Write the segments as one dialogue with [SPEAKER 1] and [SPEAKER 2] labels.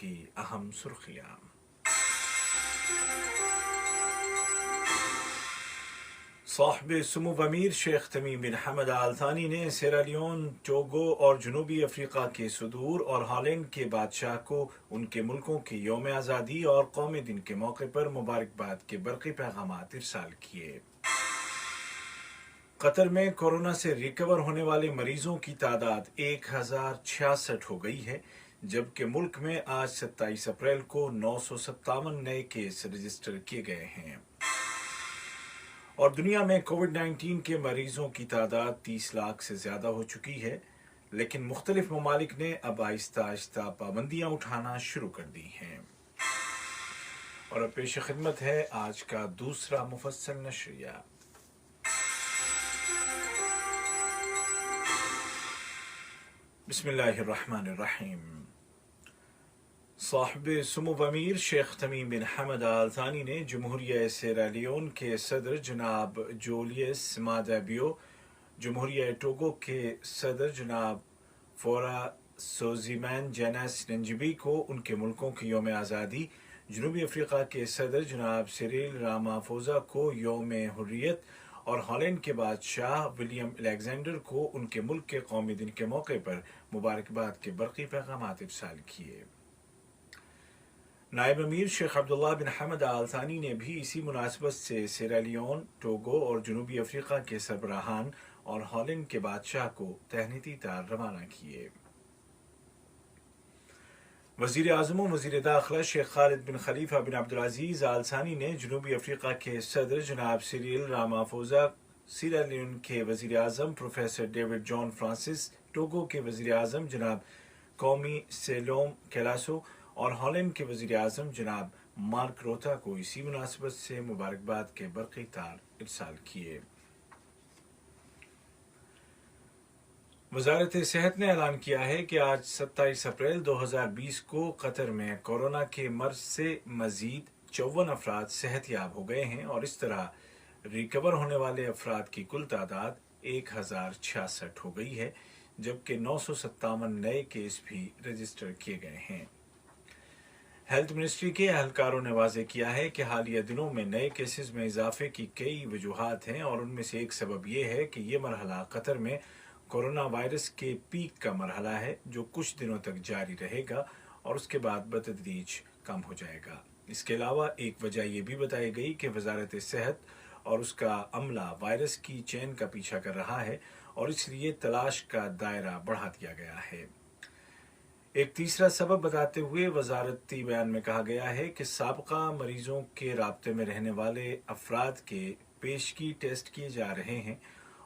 [SPEAKER 1] की अहम सुर्खियां। साहिब सुमुव अमीर शेख तमीम बिन हमद आल थानी ने सेरालियोन, टोगो और जनूबी अफ्रीका के सुदूर और हॉलैंड के बादशाह को उनके मुल्कों के यौम आज़ादी और कौमी दिन के मौके पर मुबारकबाद के बरक़ी पैगामात इरसाल किए। कतर में कोरोना से रिकवर होने वाले मरीजों की तादाद 1066 हो गई है, जबकि मुल्क में आज 27 अप्रैल को 957 नए केस रजिस्टर किए गए हैं। और दुनिया में कोविड-19 के मरीजों की तादाद 30 लाख से ज्यादा हो चुकी है, लेकिन मुख्तलिफ ममालिक ने अब आहिस्ता आहिस्ता पाबंदियां उठाना शुरू कर दी हैं। और अब पेश खिदमत है आज का दूसरा मुफस्सल नशरिया। बिस्मिल्लाहिर्रहमानिर्रहीम। साहिब सुमुव अमीर शेख तमीम बिन हमद आल थानी ने जमहूरिया सेरालियोन के सदर जनाब जोलियस मादा बियो, जमहूरिया टोगो के सदर जनाब फोरा सोजीमैन जेनस नंजिबी को उनके मुल्कों की यौम आज़ादी, जनूबी अफ्रीका के सदर जनाब सिरिल रामाफोजा को यौम हुर्रियत और हॉलैंड के बादशाह विलियम अलेक्जेंडर को उनके मुल्क के कौमी दिन के मौके पर मुबारकबाद के बरक़ी पैगामात इरसाल किए। नायब अमीर शेख अब्दुल्ला बिन हमद आल थानी ने भी इसी मुनासबत से सेरालियोन, टोगो और जनूबी अफ्रीका के सरबराहान और हॉलैंड के बादशाह को तहनीती तार रवाना किए। वज़ीर आज़म व वज़ीर दाखिला शेख खालिद बिन खलीफा बिन अब्दुल-अज़ीज़ आल थानी ने जनूबी अफ्रीका के सदर जनाब सिरिल रामाफोजा, सीरालियोन के वज़ीर आज़म professor David John Francis, Togo के वज़ीर आज़म जनाब कौमी सेलोम कैलासो और हॉलैंड के वज़ीर आज़म जनाब मार्क रोता को इसी मुनासबत से मुबारकबाद के बरक़ी तार इरसाल किए। वज़ारत सेहत ने ऐलान किया है कि आज 27 अप्रैल 2020 को कतर में कोरोना के मर्ज से मजीद 54 अफराद सेहतयाब हो गए हैं और इस तरह रिकवर होने वाले अफराद की कुल तादाद 1066 हो गई है, जबकि 957 नए केस भी रजिस्टर किए गए हैं। हेल्थ मिनिस्ट्री के अहलकारों ने वाज़ेह किया है कि हालिया दिनों में नए केसेस में इजाफे की कई वजूहात हैं और उनमें से एक सबब यह है कि ये मरहला कतर में कोरोना वायरस के पीक का मरहला है, जो कुछ दिनों तक जारी रहेगा और उसके बाद बतदरीज कम हो जाएगा। इसके अलावा एक वजह यह भी बताई गई कि वजारत सेहत और उसका अमला वायरस की चेन का पीछा कर रहा है और इसलिए तलाश का दायरा बढ़ा दिया गया है। एक तीसरा सबब बताते हुए वजारती बयान में कहा गया है कि साबका मरीजों के राब्ते में रहने वाले अफराद के पेशगी टेस्ट किए जा रहे हैं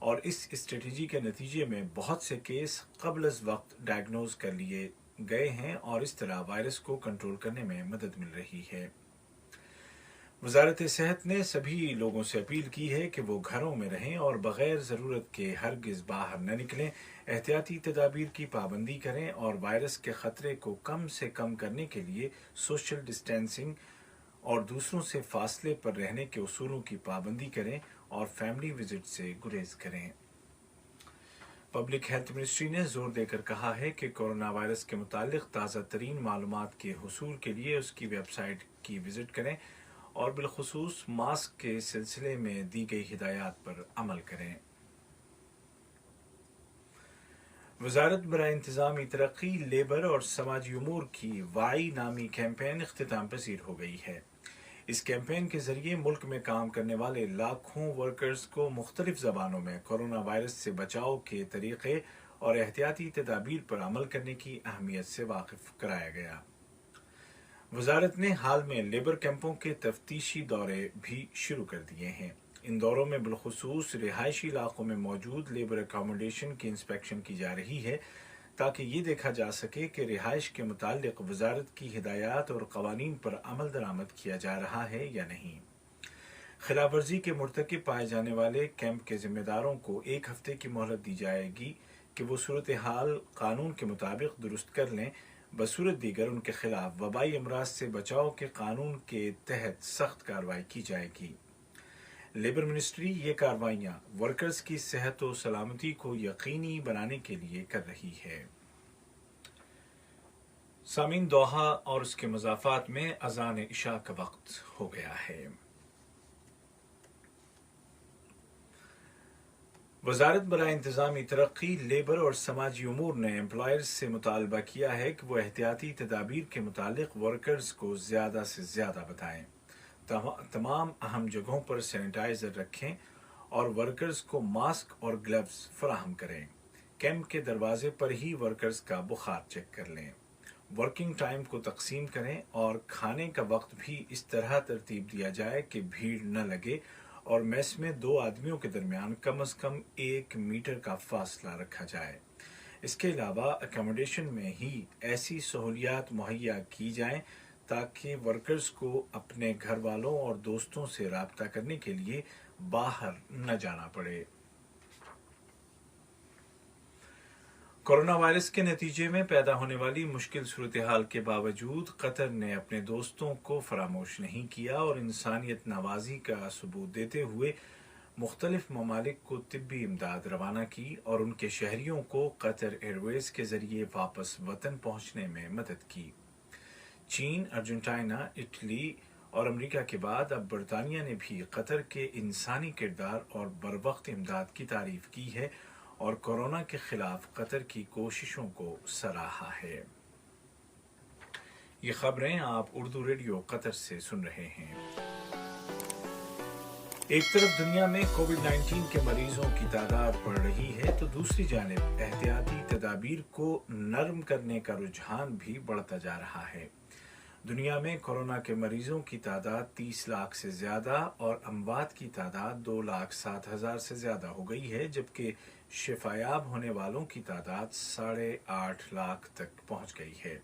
[SPEAKER 1] और इस स्ट्रेटजी के नतीजे में बहुत से केस क़ब्ल अज़ वक्त डायग्नोज कर लिए गए हैं और इस तरह वायरस को कंट्रोल करने में मदद मिल रही है। वजारत सेहत ने सभी लोगों से अपील की है कि वो घरों में रहें और बग़ैर ज़रूरत के हरगिज़ बाहर न निकलें, एहतियाती तदाबीर की पाबंदी करें और वायरस के ख़तरे को कम से कम करने के लिए सोशल डिस्टेंसिंग और दूसरों से फासले पर रहने के उसूलों की पाबंदी करें और फैमिली विजिट से गुरेज करें। पब्लिक हेल्थ मिनिस्ट्री ने जोर देकर कहा है कि कोरोना वायरस के मुतालिक ताज़ा तरीन मालूमात के हुसूल के लिए उसकी वेबसाइट की विजिट करें और बिलखुसूस मास्क के सिलसिले में दी गई हिदायत पर अमल करें। वजारत बराए इंतज़ामी तरक्की, लेबर और समाजी उमूर की वाई नामी कैंपेन इख्तिताम पसीर हो गई है। इस कैंपेन के जरिए मुल्क में काम करने वाले लाखों वर्कर्स को मुख्तलिफ ज़बानों में कोरोना वायरस से बचाव के तरीक़े और एहतियाती तदाबीर पर अमल करने की अहमियत से वाकिफ कराया गया। वजारत ने हाल में लेबर कैंपों के तफ्तीशी दौरे भी शुरू कर दिए हैं। इन दौरों में बिलखुसूस रिहायशी इलाकों में मौजूद लेबर अकोमोडेशन की इंस्पेक्शन की जा रही है, ताकि ये देखा जा सके कि रिहाइश के मुतालिक वजारत की हिदायत और कवानीन पर अमल दरामद किया जा रहा है या नहीं। खिलाफ वर्जी के मुर्तकिब पाए जाने वाले कैंप के जिम्मेदारों को 1 हफ्ते की मोहलत दी जाएगी कि वो सूरत हाल कानून के मुताबिक दुरुस्त कर लें, बसूरत दीगर उनके खिलाफ वबाई अमराज से बचाव के कानून के तहत सख्त कार्रवाई की जाएगी। लेबर मिनिस्ट्री ये कार्रवाइयाँ वर्कर्स की सेहत और सलामती को यकीनी बनाने के लिए कर रही है। सामीन, दोहा और उसके मज़ाफ़ात में अज़ान इशा का वक्त हो गया है। वज़ारत बराए इंतज़ामी तरक्की, लेबर और समाजी उमूर ने एम्प्लॉयर्स से मुतालबा किया है कि वो एहतियाती तदाबीर के मुतालिक वर्कर्स को ज़्यादा से ज़्यादा बताएं, तमाम अहम जगहों पर सैनिटाइज़र रखें और वर्कर्स को मास्क और ग्लव्स फराहम करें। कैंप के दरवाजे पर ही वर्कर्स का बुखार चेक कर लें। वर्किंग टाइम को तकसीम करें और खाने का वक्त भी इस तरह तरतीब दिया जाए कि भीड़ न लगे और मेस में 2 आदमियों के दरमियान कम से कम 1 मीटर का फासला रखा जाए। इसके अलावा अकोमोडेशन में ही ऐसी सहूलियात मुहैया की जाएं ताकि वर्कर्स को अपने घर वालों और दोस्तों से राब्ता करने के लिए बाहर न जाना पड़े। कोरोना वायरस के नतीजे में पैदा होने वाली मुश्किल सूरत हाल के बावजूद कतर ने अपने दोस्तों को फरामोश नहीं किया और इंसानियत नवाजी का सबूत देते हुए मुख्तलिफ ममालिक को तिब्बी इमदाद रवाना की और उनके शहरियों को कतर एयरवेज के जरिए वापस वतन पहुंचने में मदद की। चीन, अर्जेंटीना, इटली और अमेरिका के बाद अब बरतानिया ने भी कतर के इंसानी किरदार और बरवक्त इमदाद की तारीफ की है और कोरोना के खिलाफ कतर की कोशिशों को सराहा है। ये खबरें आप उर्दू रेडियो कतर से सुन रहे हैं। एक तरफ दुनिया में कोविड-19 के मरीजों की तादाद बढ़ रही है तो दूसरी जानिब एहतियाती तदाबीर को नरम करने का रुझान भी बढ़ता जा रहा है। दुनिया में कोरोना के मरीजों की तादाद 30 लाख से ज़्यादा और अमवात की तादाद 2,07,000 से ज़्यादा हो गई है, जबकि शिफायाब होने वालों की तादाद 8.5 लाख तक पहुंच गई है।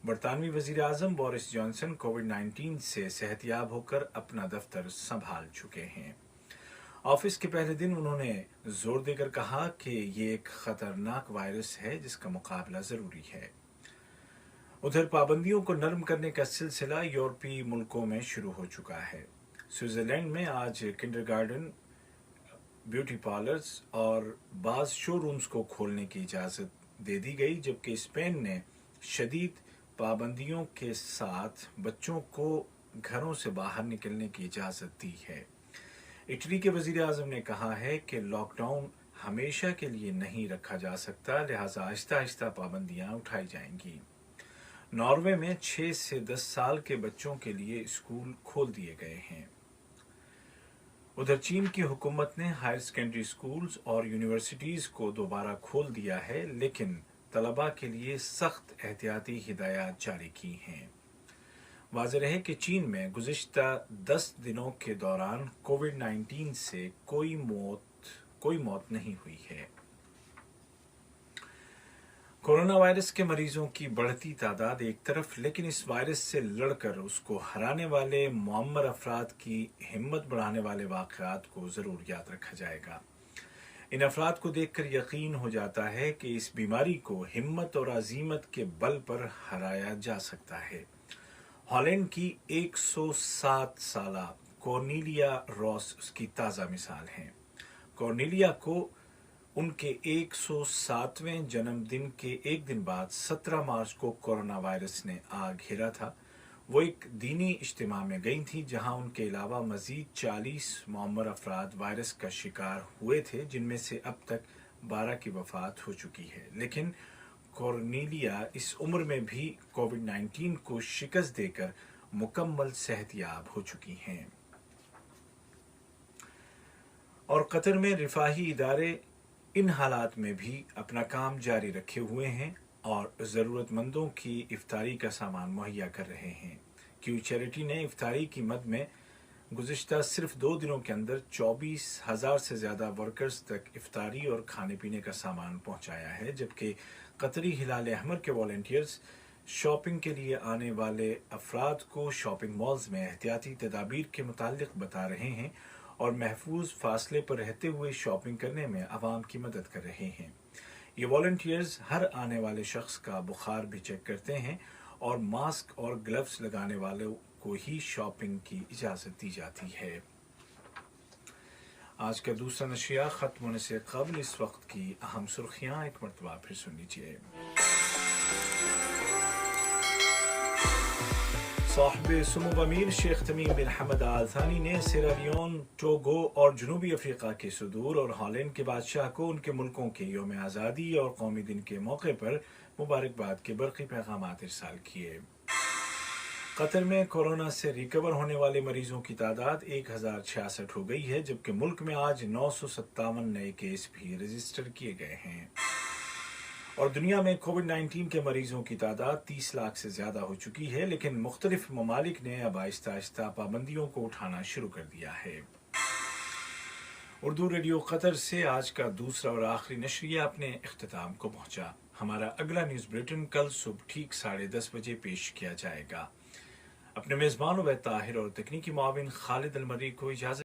[SPEAKER 1] बरतानवी वज़ीर आज़म बोरिस जॉनसन कोविड-19 से सेहतयाब होकर अपना दफ्तर संभाल चुके हैं। ऑफिस के पहले दिन उन्होंने जोर देकर कहा कि ये एक खतरनाक वायरस है जिसका मुकाबला ज़रूरी है। उधर पाबंदियों को नरम करने का सिलसिला यूरोपीय मुल्कों में शुरू हो चुका है। स्विट्जरलैंड में आज किंडरगार्टन, ब्यूटी पार्लर्स और बाज़ शोरूम्स को खोलने की इजाज़त दे दी गई, जबकि स्पेन ने शदीद पाबंदियों के साथ बच्चों को घरों से बाहर निकलने की इजाज़त दी है। इटली के वज़ीर आज़म ने कहा है कि लॉकडाउन हमेशा के लिए नहीं रखा जा सकता, लिहाजा आहिस्ता आहिस्ता पाबंदियाँ उठाई जाएंगी। नॉर्वे में 6 से 10 साल के बच्चों के लिए स्कूल खोल दिए गए हैं। उधर चीन की हुकूमत ने हायर सेकेंडरी स्कूल्स और यूनिवर्सिटीज़ को दोबारा खोल दिया है, लेकिन तलबा के लिए सख्त एहतियाती हिदायत जारी की हैं। वाज़ेह है कि चीन में गुज़िश्ता 10 दिनों के दौरान कोविड-19 से कोई मौत नहीं हुई है। कोरोना वायरस के मरीजों की बढ़ती तादाद एक तरफ, लेकिन इस वायरस से लड़कर उसको हराने वाले मुअम्मर अफराद की हिम्मत बढ़ाने वाले वाक़यात को ज़रूर याद रखा जाएगा। इन अफराद को देखकर यकीन हो जाता है कि इस बीमारी को हिम्मत और अज़ीमत के बल पर हराया जा सकता है। हॉलैंड की 107 साला कॉर्नेलिया रॉस उसकी ताज़ा मिसाल है। कॉर्नेलिया को उनके 107वें जन्मदिन के एक दिन बाद 17 मार्च को कोरोना वायरस ने आ घेरा था। वो एक दीनी इज्तिमा में गई थी जहां उनके अलावा मजीद 40 मुअम्मर अफराद वायरस का शिकार हुए थे, जिनमें से अब तक 12 की वफात हो चुकी है। लेकिन कॉर्नेलिया इस उम्र में भी कोविड-19 को शिकस्त देकर मुकम्मल सेहतयाब हो चुकी हैं। और कतर में रिफाही इदारे इन हालात में भी अपना काम जारी रखे हुए हैं और ज़रूरतमंदों की इफ्तारी का सामान मुहैया कर रहे हैं। क्यू चैरिटी ने इफ्तारी की मद में गुज़िश्ता सिर्फ 2 दिनों के अंदर 24,000 से ज़्यादा वर्कर्स तक इफ्तारी और खाने पीने का सामान पहुंचाया है, जबकि कतरी हिलाल अहमर के वॉलंटियर्स शॉपिंग के लिए आने वाले अफराद को शॉपिंग मॉल्स में एहतियाती तदाबीर के मुतालिक बता रहे हैं और महफूज फासले पर रहते हुए शॉपिंग करने में आवाम की मदद कर रहे हैं। ये वॉलंटियर्स हर आने वाले शख्स का बुखार भी चेक करते हैं और मास्क और ग्लव्स लगाने वालों को ही शॉपिंग की इजाज़त दी जाती है। आज का दूसरा नशिया ख़त्म होने से कबल इस वक्त की अहम सुर्खियाँ एक मरतबा फिर सुन लीजिए। صاحب سمو امیر شیخ تمیم بن حمد آل ثانی نے سیرالیون، ٹوگو اور جنوبی افریقہ کے صدور اور ہالینڈ کے بادشاہ کو ان کے ملکوں کے یوم آزادی اور قومی دن کے موقع پر مبارکباد کے برقی پیغامات ارسال کیے۔ قطر میں کورونا سے ریکور ہونے والے مریضوں کی تعداد 1066 ہو گئی ہے، جبکہ ملک میں آج 957 نئے کیس بھی رجسٹر کیے گئے ہیں۔ اور دنیا میں کووڈ 19 کے مریضوں کی تعداد 30 لاکھ سے زیادہ ہو چکی ہے، لیکن مختلف ممالک نے اب آہستہ آہستہ پابندیوں کو اٹھانا شروع کر دیا ہے۔ اردو ریڈیو قطر سے آج کا دوسرا اور آخری نشریہ اپنے اختتام کو پہنچا۔ ہمارا اگلا نیوز بلیٹن کل صبح ٹھیک 10:30 بجے پیش کیا جائے گا۔ اپنے میزبان عبید طاہر اور تکنیکی معاون خالد المری کو اجازت